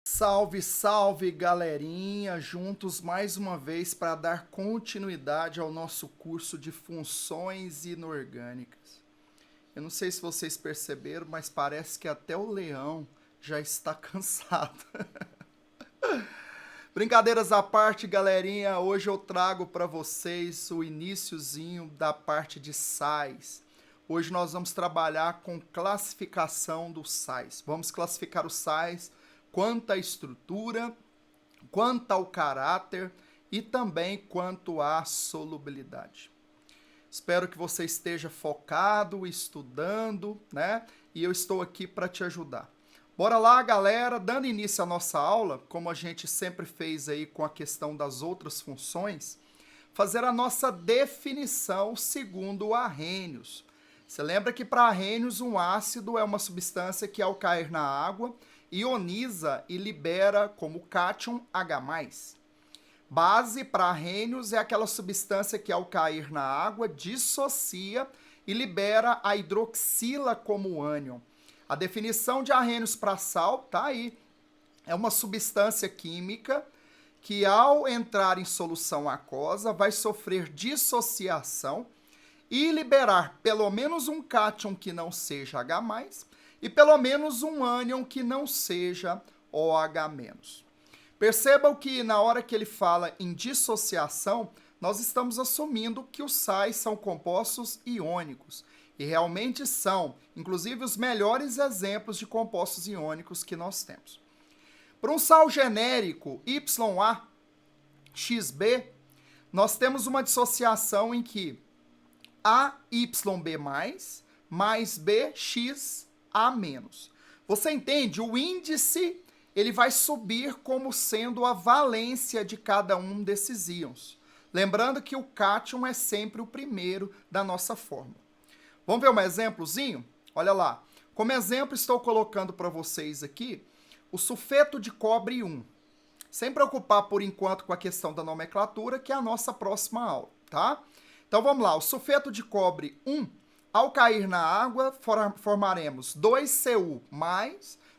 Salve, salve, galerinha! Juntos mais uma vez para dar continuidade ao nosso curso de funções inorgânicas. Eu não sei se vocês perceberam, mas parece que até o leão já está cansado. Brincadeiras à parte, galerinha, hoje eu trago para vocês o iniciozinho da parte de sais. Hoje nós vamos trabalhar com classificação dos sais. Vamos classificar os sais quanto à estrutura, quanto ao caráter e também quanto à solubilidade. Espero que você esteja focado, estudando, né? E eu estou aqui para te ajudar. Bora lá, galera, dando início à nossa aula, como a gente sempre fez aí com a questão das outras funções, fazer a nossa definição segundo o Arrhenius. Você lembra que para Arrhenius um ácido é uma substância que ao cair na água ioniza e libera como cátion H+. Base para Arrhenius é aquela substância que ao cair na água dissocia e libera a hidroxila como ânion. A definição de Arrhenius para sal tá aí. É uma substância química que ao entrar em solução aquosa vai sofrer dissociação e liberar pelo menos um cátion que não seja H+, e pelo menos um ânion que não seja OH-. Percebam que na hora que ele fala em dissociação, nós estamos assumindo que os sais são compostos iônicos. E realmente são, inclusive, os melhores exemplos de compostos iônicos que nós temos. Para um sal genérico YaXB, nós temos uma dissociação em que AYB+, mais BX a menos. Você entende? O índice ele vai subir como sendo a valência de cada um desses íons. Lembrando que o cátion é sempre o primeiro da nossa fórmula. Vamos ver um exemplozinho? Olha lá. Como exemplo, estou colocando para vocês aqui o sulfeto de cobre 1. Sem preocupar por enquanto com a questão da nomenclatura, que é a nossa próxima aula, tá? Então vamos lá. O sulfeto de cobre 1, ao cair na água, formaremos 2Cu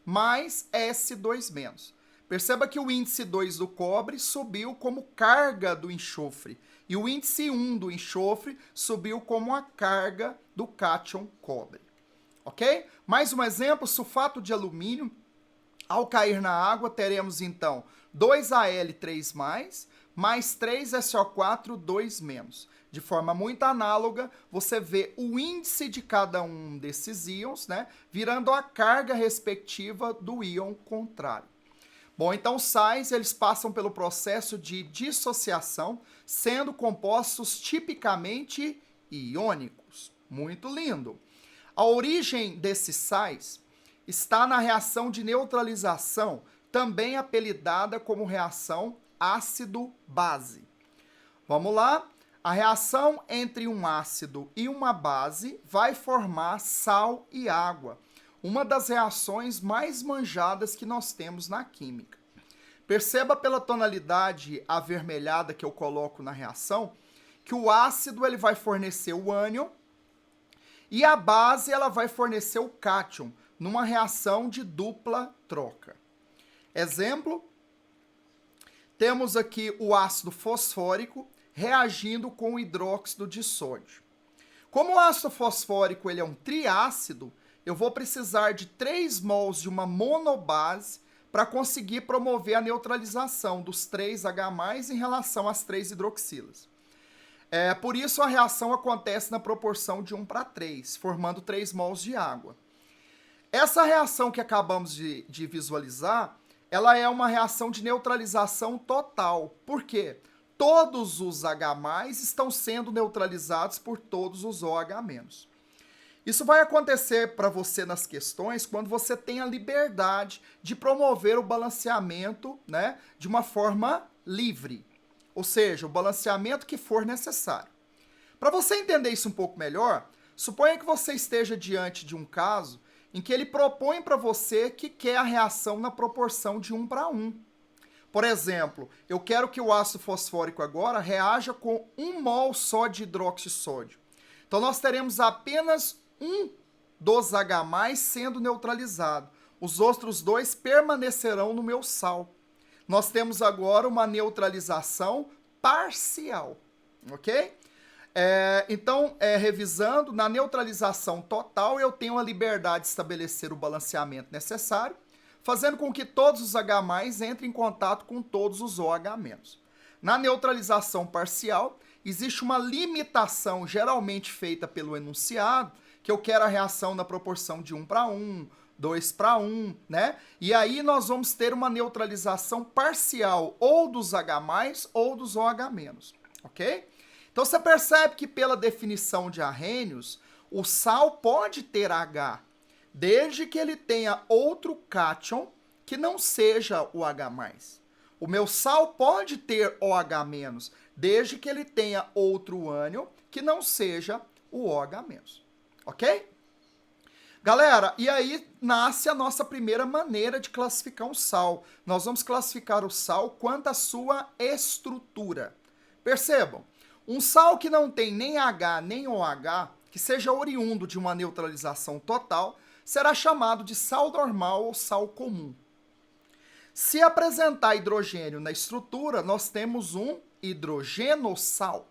mais S2-. Perceba que o índice 2 do cobre subiu como carga do enxofre e o índice 1 do enxofre subiu como a carga do cátion cobre. Ok? Mais um exemplo, sulfato de alumínio. Ao cair na água, teremos então 2Al3+, mais 3SO4, 2-. De forma muito análoga, você vê o índice de cada um desses íons, né, virando a carga respectiva do íon contrário. Bom, então os sais, eles passam pelo processo de dissociação, sendo compostos tipicamente iônicos. Muito lindo. A origem desses sais está na reação de neutralização, também apelidada como reação ácido-base. Vamos lá? A reação entre um ácido e uma base vai formar sal e água, uma das reações mais manjadas que nós temos na química. Perceba pela tonalidade avermelhada que eu coloco na reação, que o ácido ele vai fornecer o ânion e a base ela vai fornecer o cátion, numa reação de dupla troca. Exemplo, temos aqui o ácido fosfórico reagindo com o hidróxido de sódio. Como o ácido fosfórico ele é um triácido, eu vou precisar de 3 mols de uma monobase para conseguir promover a neutralização dos 3H+ em relação às 3 hidroxilas. Por isso a reação acontece na proporção de 1:3, formando 3 mols de água. Essa reação que acabamos de visualizar, ela é uma reação de neutralização total. Por quê? Todos os H+ estão sendo neutralizados por todos os OH-. Isso vai acontecer para você nas questões quando você tem a liberdade de promover o balanceamento, né, de uma forma livre. Ou seja, o balanceamento que for necessário. Para você entender isso um pouco melhor, suponha que você esteja diante de um caso em que ele propõe para você que quer a reação na proporção de 1:1. Por exemplo, eu quero que o ácido fosfórico agora reaja com 1 mol só de hidróxido de sódio. Então nós teremos apenas um dos H+ sendo neutralizado. Os outros dois permanecerão no meu sal. Nós temos agora uma neutralização parcial, ok? Então, revisando, na neutralização total eu tenho a liberdade de estabelecer o balanceamento necessário, fazendo com que todos os H+ entrem em contato com todos os OH-. Na neutralização parcial, existe uma limitação geralmente feita pelo enunciado, que eu quero a reação na proporção de 1:1, 2:1, né? E aí nós vamos ter uma neutralização parcial ou dos H+ ou dos OH-, ok? Então você percebe que pela definição de Arrhenius, o sal pode ter H, desde que ele tenha outro cátion que não seja o H+. O meu sal pode ter OH-, desde que ele tenha outro ânion que não seja o OH-, ok? Galera, e aí nasce a nossa primeira maneira de classificar um sal. Nós vamos classificar o sal quanto à sua estrutura. Percebam, um sal que não tem nem H nem OH, que seja oriundo de uma neutralização total, será chamado de sal normal ou sal comum. Se apresentar hidrogênio na estrutura, nós temos um hidrogenossal.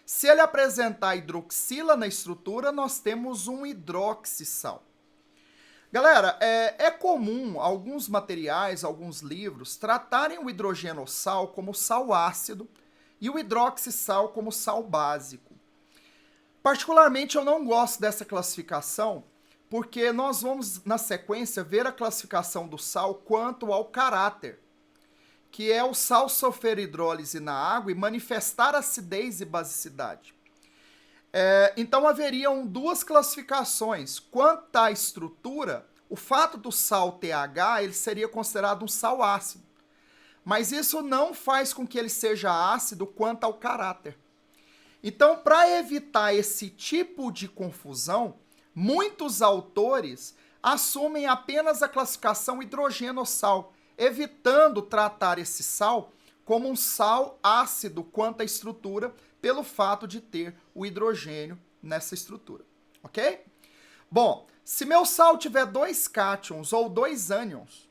Se ele apresentar hidroxila na estrutura, nós temos um hidroxissal. Galera, é comum alguns materiais, alguns livros, tratarem o hidrogenossal como sal ácido e o hidroxissal como sal básico. Particularmente, eu não gosto dessa classificação, porque nós vamos, na sequência, ver a classificação do sal quanto ao caráter, que é o sal sofrer hidrólise na água e manifestar acidez e basicidade. Então haveriam duas classificações. Quanto à estrutura, o fato do sal ter H, ele seria considerado um sal ácido. Mas isso não faz com que ele seja ácido quanto ao caráter. Então, para evitar esse tipo de confusão, muitos autores assumem apenas a classificação hidrogenossal, evitando tratar esse sal como um sal ácido quanto à estrutura, pelo fato de ter o hidrogênio nessa estrutura, ok? Bom, se meu sal tiver 2 cátions ou 2 ânions,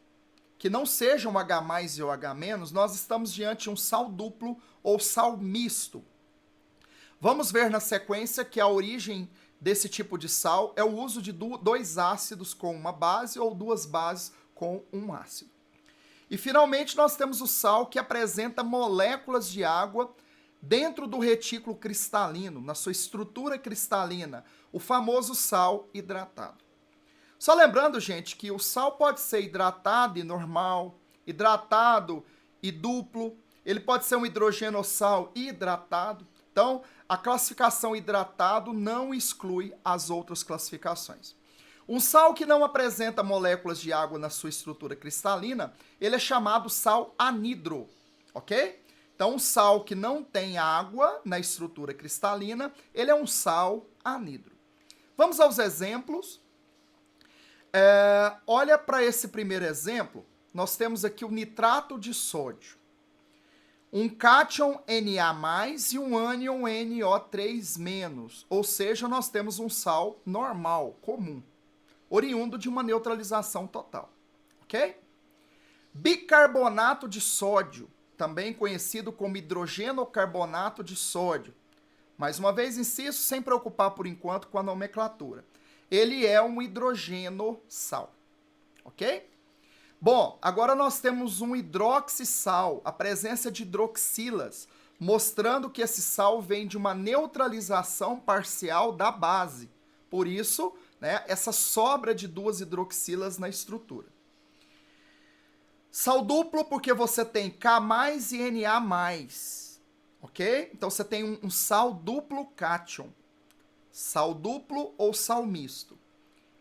que não sejam H+ e OH-, nós estamos diante de um sal duplo ou sal misto. Vamos ver na sequência que a origem desse tipo de sal é o uso de 2 ácidos com uma base ou 2 bases com um ácido. E finalmente nós temos o sal que apresenta moléculas de água dentro do retículo cristalino, na sua estrutura cristalina, o famoso sal hidratado. Só lembrando, gente, que o sal pode ser hidratado e normal, hidratado e duplo, ele pode ser um hidrogenossal hidratado. Então, a classificação hidratado não exclui as outras classificações. Um sal que não apresenta moléculas de água na sua estrutura cristalina, ele é chamado sal anidro, ok? Então, um sal que não tem água na estrutura cristalina, ele é um sal anidro. Vamos aos exemplos. Olha para esse primeiro exemplo, nós temos aqui o nitrato de sódio. Um cátion Na+, e um ânion NO3-, ou seja, nós temos um sal normal, comum, oriundo de uma neutralização total, ok? Bicarbonato de sódio, também conhecido como hidrogenocarbonato de sódio. Mais uma vez, insisto, sem preocupar por enquanto com a nomenclatura. Ele é um hidrogenossal, ok? Bom, agora nós temos um hidroxissal, a presença de hidroxilas, mostrando que esse sal vem de uma neutralização parcial da base. Por isso, né, essa sobra de 2 hidroxilas na estrutura. Sal duplo porque você tem K+ e Na+, ok? Então você tem um sal duplo cátion, sal duplo ou sal misto.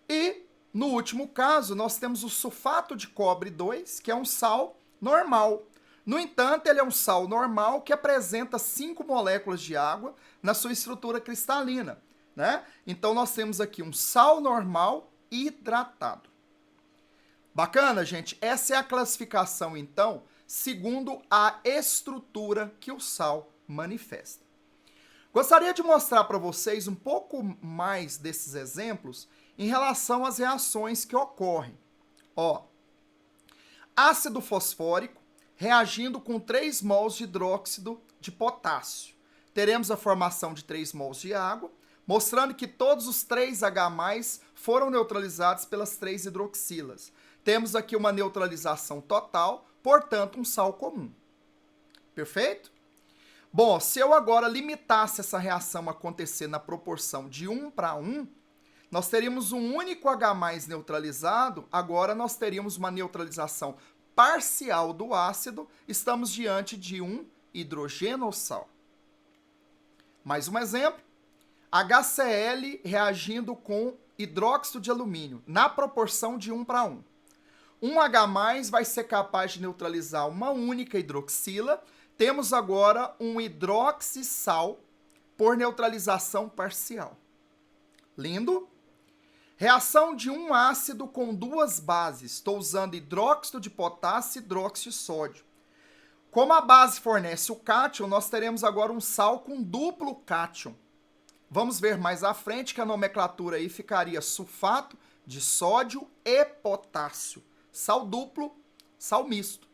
E, no último caso, nós temos o sulfato de cobre 2, que é um sal normal. No entanto, ele é um sal normal que apresenta 5 moléculas de água na sua estrutura cristalina, né? Então, nós temos aqui um sal normal hidratado. Bacana, gente? Essa é a classificação, então, segundo a estrutura que o sal manifesta. Gostaria de mostrar para vocês um pouco mais desses exemplos em relação às reações que ocorrem. Ó, ácido fosfórico reagindo com 3 mols de hidróxido de potássio. Teremos a formação de 3 mols de água, mostrando que todos os 3H+, foram neutralizados pelas 3 hidroxilas. Temos aqui uma neutralização total, portanto, um sal comum. Perfeito? Bom, se eu agora limitasse essa reação a acontecer na proporção de 1:1, nós teríamos um único H+ neutralizado, agora nós teríamos uma neutralização parcial do ácido, estamos diante de um hidrogenossal. Mais um exemplo, HCl reagindo com hidróxido de alumínio, na proporção de 1:1. Um H+ vai ser capaz de neutralizar uma única hidroxila, temos agora um hidroxissal por neutralização parcial. Lindo? Reação de um ácido com 2 bases. Estou usando hidróxido de potássio e hidróxido de sódio. Como a base fornece o cátion, nós teremos agora um sal com duplo cátion. Vamos ver mais à frente que a nomenclatura aí ficaria sulfato de sódio e potássio. Sal duplo, sal misto.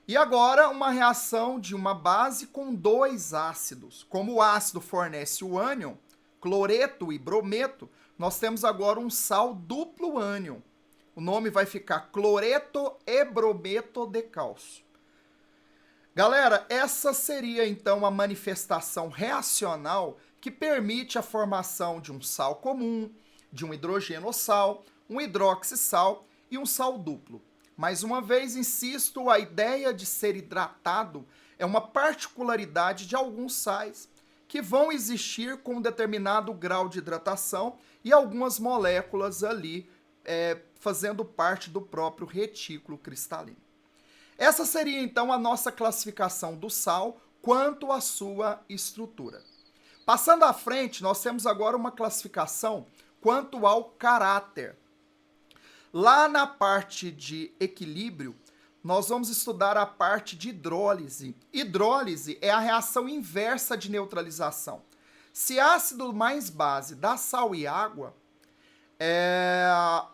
E agora uma reação de uma base com 2 ácidos. Como o ácido fornece o ânion, cloreto e brometo, nós temos agora um sal duplo ânion. O nome vai ficar cloreto e brometo de cálcio. Galera, essa seria então a manifestação reacional que permite a formação de um sal comum, de um hidrogenossal, um hidroxissal e um sal duplo. Mais uma vez, insisto, a ideia de ser hidratado é uma particularidade de alguns sais que vão existir com um determinado grau de hidratação e algumas moléculas ali fazendo parte do próprio retículo cristalino. Essa seria então a nossa classificação do sal quanto à sua estrutura. Passando à frente, nós temos agora uma classificação quanto ao caráter. Lá na parte de equilíbrio, nós vamos estudar a parte de hidrólise. Hidrólise é a reação inversa de neutralização. Se ácido mais base dá sal e água,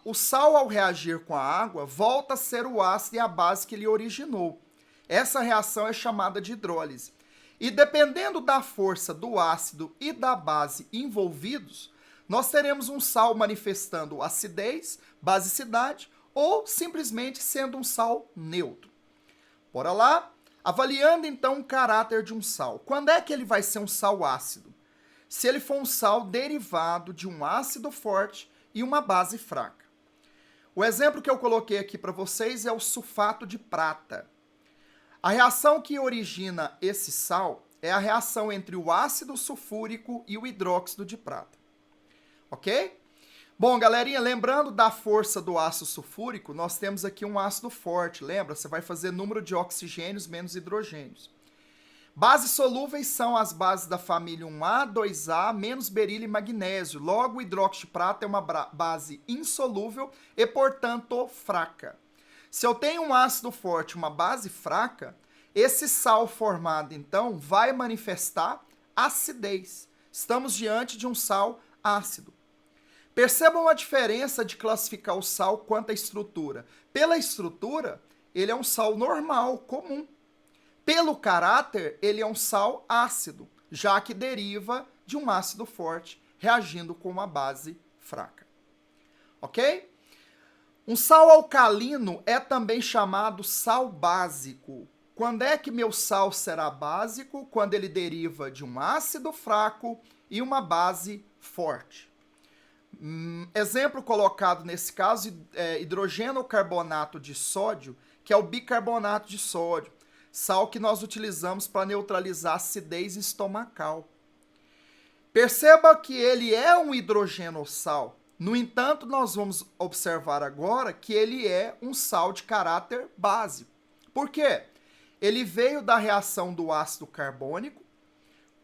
o sal, ao reagir com a água, volta a ser o ácido e a base que ele originou. Essa reação é chamada de hidrólise. E dependendo da força do ácido e da base envolvidos, nós teremos um sal manifestando acidez, basicidade, ou simplesmente sendo um sal neutro. Bora lá? Avaliando então o caráter de um sal. Quando é que ele vai ser um sal ácido? Se ele for um sal derivado de um ácido forte e uma base fraca. O exemplo que eu coloquei aqui para vocês é o sulfato de prata. A reação que origina esse sal é a reação entre o ácido sulfúrico e o hidróxido de prata. Ok? Bom, galerinha, lembrando da força do ácido sulfúrico, nós temos aqui um ácido forte. Lembra? Você vai fazer número de oxigênios menos hidrogênios. Bases solúveis são as bases da família 1A, 2A, menos berílio e magnésio. Logo, o hidróxido de prata é uma base insolúvel e, portanto, fraca. Se eu tenho um ácido forte e uma base fraca, esse sal formado, então, vai manifestar acidez. Estamos diante de um sal ácido. Percebam a diferença de classificar o sal quanto à estrutura. Pela estrutura, ele é um sal normal, comum. Pelo caráter, ele é um sal ácido, já que deriva de um ácido forte, reagindo com uma base fraca. Ok? Um sal alcalino é também chamado sal básico. Quando é que meu sal será básico? Quando ele deriva de um ácido fraco e uma base forte. Exemplo colocado nesse caso é hidrogeno carbonato de sódio, que é o bicarbonato de sódio, sal que nós utilizamos para neutralizar a acidez estomacal. Perceba que ele é um hidrogenossal. No entanto, nós vamos observar agora que ele é um sal de caráter básico. Por quê? Ele veio da reação do ácido carbônico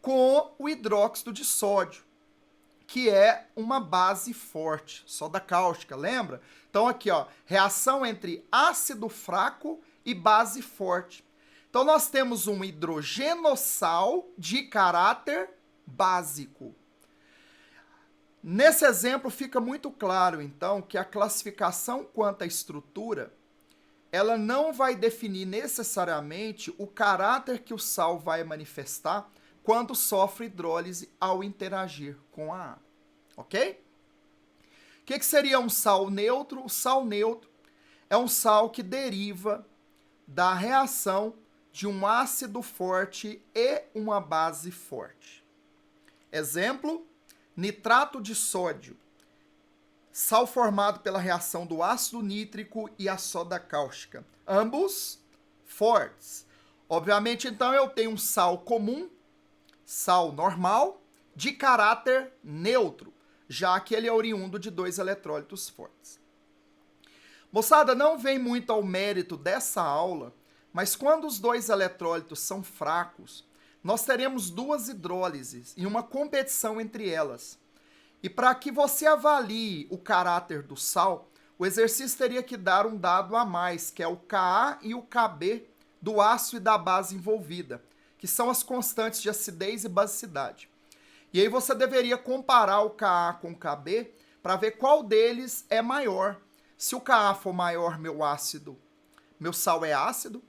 com o hidróxido de sódio, que é uma base forte, soda cáustica, lembra? Então aqui, ó, reação entre ácido fraco e base forte. Então nós temos um hidrogenossal de caráter básico. Nesse exemplo fica muito claro, então, que a classificação quanto à estrutura, ela não vai definir necessariamente o caráter que o sal vai manifestar quando sofre hidrólise ao interagir com a água, ok? O que seria um sal neutro? O sal neutro é um sal que deriva da reação de um ácido forte e uma base forte. Exemplo, nitrato de sódio, sal formado pela reação do ácido nítrico e a soda cáustica, ambos fortes. Obviamente, então, eu tenho um sal comum, sal normal, de caráter neutro, já que ele é oriundo de 2 eletrólitos fortes. Moçada, não vem muito ao mérito dessa aula, mas quando os 2 eletrólitos são fracos, nós teremos 2 hidrólises e uma competição entre elas. E para que você avalie o caráter do sal, o exercício teria que dar um dado a mais, que é o Ka e o Kb do ácido e da base envolvida, que são as constantes de acidez e basicidade. E aí você deveria comparar o Ka com o Kb para ver qual deles é maior. Se o Ka for maior, meu sal é ácido.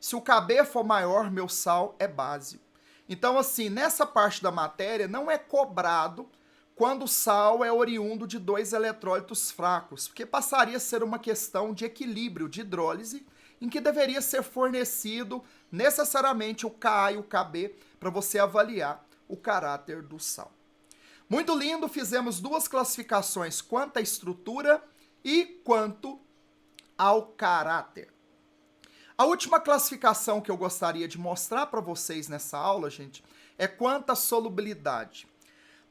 Se o Kb for maior, meu sal é básico. Então, assim, nessa parte da matéria não é cobrado quando o sal é oriundo de 2 eletrólitos fracos, porque passaria a ser uma questão de equilíbrio, de hidrólise, em que deveria ser fornecido necessariamente o Ka e o Kb para você avaliar o caráter do sal. Muito lindo, fizemos 2 classificações quanto à estrutura e quanto ao caráter. A última classificação que eu gostaria de mostrar para vocês nessa aula, gente, é quanto à solubilidade.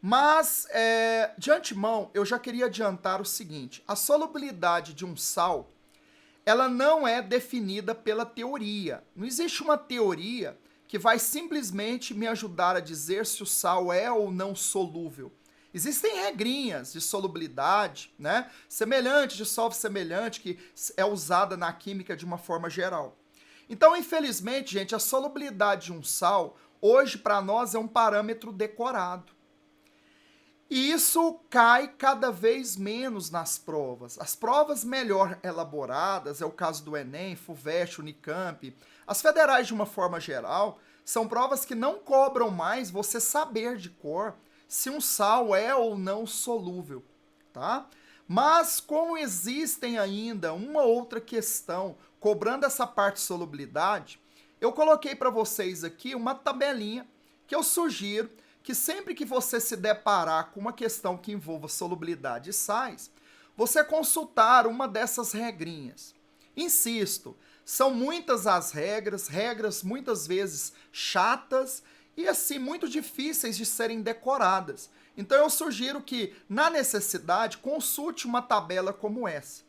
Mas, de antemão, eu já queria adiantar o seguinte: a solubilidade de um sal, ela não é definida pela teoria. Não existe uma teoria que vai simplesmente me ajudar a dizer se o sal é ou não solúvel. Existem regrinhas de solubilidade, né? Semelhante, dissolve semelhante, que é usada na química de uma forma geral. Então, infelizmente, gente, a solubilidade de um sal, hoje, para nós, é um parâmetro decorado. E isso cai cada vez menos nas provas. As provas melhor elaboradas, é o caso do Enem, FUVEST, Unicamp, as federais de uma forma geral, são provas que não cobram mais você saber de cor se um sal é ou não solúvel, tá? Mas como existem ainda uma outra questão cobrando essa parte de solubilidade, eu coloquei para vocês aqui uma tabelinha que eu sugiro que sempre que você se deparar com uma questão que envolva solubilidade de sais, você consultar uma dessas regrinhas. Insisto, são muitas as regras muitas vezes chatas e assim muito difíceis de serem decoradas. Então eu sugiro que, na necessidade, consulte uma tabela como essa.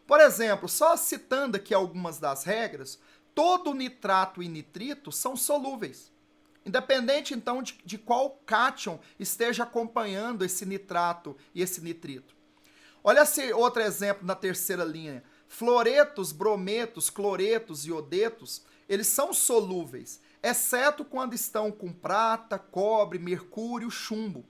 Por exemplo, só citando aqui algumas das regras, todo nitrato e nitrito são solúveis. Independente, então, de qual cátion esteja acompanhando esse nitrato e esse nitrito. Olha esse outro exemplo na terceira linha. Fluoretos, brometos, cloretos e iodetos, eles são solúveis, exceto quando estão com prata, cobre, mercúrio, chumbo.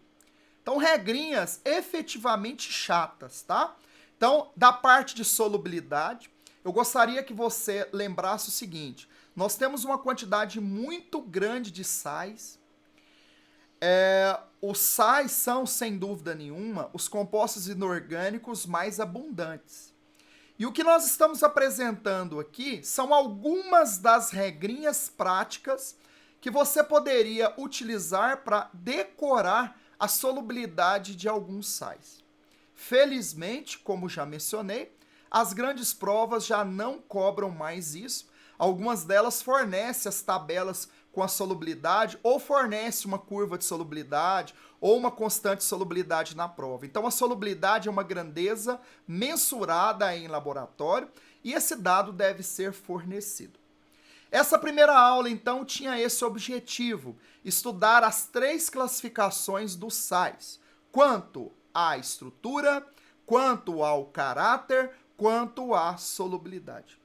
Então, regrinhas efetivamente chatas, tá? Então, da parte de solubilidade, eu gostaria que você lembrasse o seguinte: nós temos uma quantidade muito grande de sais. Os sais são, sem dúvida nenhuma, os compostos inorgânicos mais abundantes. E o que nós estamos apresentando aqui são algumas das regrinhas práticas que você poderia utilizar para decorar a solubilidade de alguns sais. Felizmente, como já mencionei, as grandes provas já não cobram mais isso. Algumas delas fornecem as tabelas com a solubilidade ou fornece uma curva de solubilidade ou uma constante de solubilidade na prova. Então, a solubilidade é uma grandeza mensurada em laboratório e esse dado deve ser fornecido. Essa primeira aula, então, tinha esse objetivo: estudar as 3 classificações dos sais. quanto à estrutura, quanto ao caráter, quanto à solubilidade.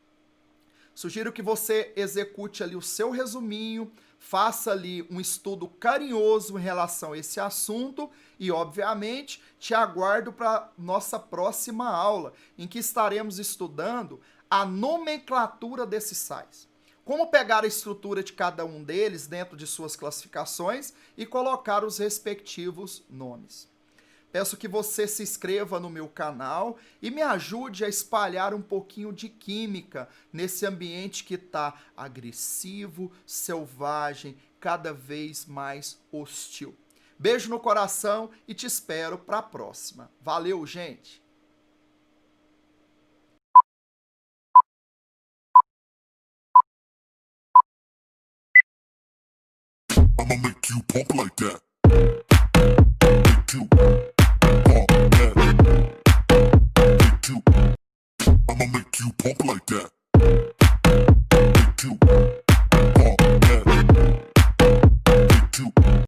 Sugiro que você execute ali o seu resuminho, faça ali um estudo carinhoso em relação a esse assunto e, obviamente, te aguardo para nossa próxima aula, em que estaremos estudando a nomenclatura desses sais. Como pegar a estrutura de cada um deles dentro de suas classificações e colocar os respectivos nomes. Peço que você se inscreva no meu canal e me ajude a espalhar um pouquinho de química nesse ambiente que está agressivo, selvagem, cada vez mais hostil. Beijo no coração e te espero para a próxima. Valeu, gente! I'ma make you pump like that. Make you pump that. Make you. I'ma make you pump like that. Make you pump that. Make you.